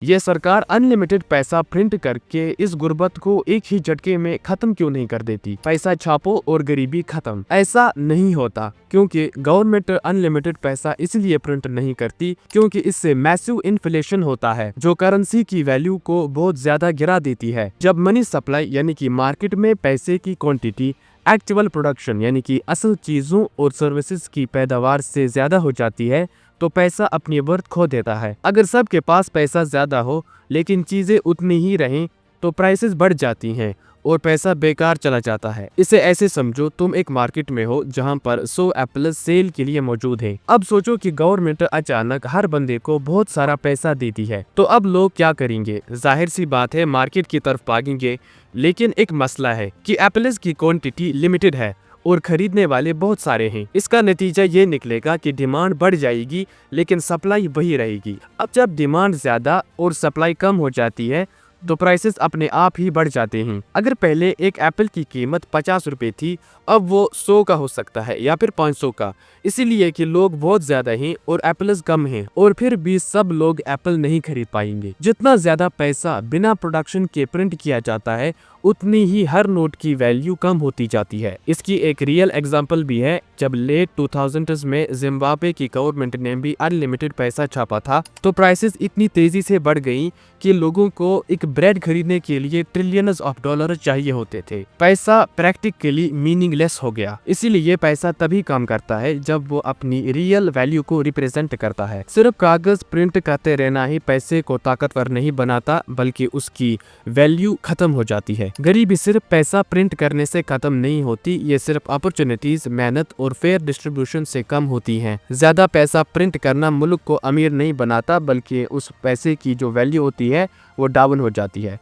ये सरकार अनलिमिटेड पैसा प्रिंट करके इस गुर्बत को एक ही झटके में खत्म क्यों नहीं कर देती? पैसा छापो और गरीबी खत्म। ऐसा नहीं होता, क्योंकि गवर्नमेंट अनलिमिटेड पैसा इसलिए प्रिंट नहीं करती क्योंकि इससे मैसिव इन्फ्लेशन होता है, जो करेंसी की वैल्यू को बहुत ज्यादा गिरा देती है। जब मनी सप्लाई यानी कि मार्केट में पैसे की क्वांटिटी एक्चुअल प्रोडक्शन यानी कि असल चीजों और सर्विसेज की पैदावार से ज्यादा हो जाती है, तो पैसा अपनी वर्थ खो देता है। अगर सबके पास पैसा ज्यादा हो लेकिन चीजें उतनी ही रहें, तो प्राइसेस बढ़ जाती हैं और पैसा बेकार चला जाता है। इसे ऐसे समझो, तुम एक मार्केट में हो जहां पर 100 एप्पल सेल के लिए मौजूद है। अब सोचो कि गवर्नमेंट अचानक हर बंदे को बहुत सारा पैसा देती है, तो अब लोग क्या करेंगे? जाहिर सी बात है, मार्केट की तरफ भागेंगे। लेकिन एक मसला है कि एप्पल्स की क्वांटिटी लिमिटेड है और खरीदने वाले बहुत सारे हैं। इसका नतीजा ये निकलेगा कि डिमांड बढ़ जाएगी लेकिन सप्लाई वही रहेगी। अब जब डिमांड ज्यादा और सप्लाई कम हो जाती है, तो प्राइसेस अपने आप ही बढ़ जाते हैं। अगर पहले एक एप्पल की कीमत 50 रुपए थी, अब वो 100 का हो सकता है या फिर 500 का, इसीलिए कि लोग बहुत ज्यादा हैं और एप्पल्स कम हैं, और फिर भी सब लोग एप्पल नहीं खरीद पाएंगे। जितना ज्यादा पैसा बिना प्रोडक्शन के प्रिंट किया जाता है, उतनी ही हर नोट की वैल्यू कम होती जाती है। इसकी एक रियल एग्जांपल भी है। जब लेट 2000s में जिम्बाब्वे की गवर्नमेंट ने भी अनलिमिटेड पैसा छापा था, तो प्राइसेस इतनी तेजी से बढ़ गई कि लोगों को एक ब्रेड खरीदने के लिए ट्रिलियंस ऑफ डॉलर चाहिए होते थे। पैसा प्रैक्टिकली मीनिंगलेस हो गया। इसीलिए पैसा तभी काम करता है जब वो अपनी रियल वैल्यू को रिप्रेजेंट करता है। सिर्फ कागज प्रिंट करते रहना ही पैसे को ताकतवर नहीं बनाता, बल्कि उसकी वैल्यू खत्म हो जाती है। गरीबी सिर्फ पैसा प्रिंट करने से खत्म नहीं होती, ये सिर्फ अपॉर्चुनिटीज, मेहनत और फेयर डिस्ट्रीब्यूशन से कम होती हैं। ज्यादा पैसा प्रिंट करना मुल्क को अमीर नहीं बनाता, बल्कि उस पैसे की जो वैल्यू होती है वो डाउन हो जाती है।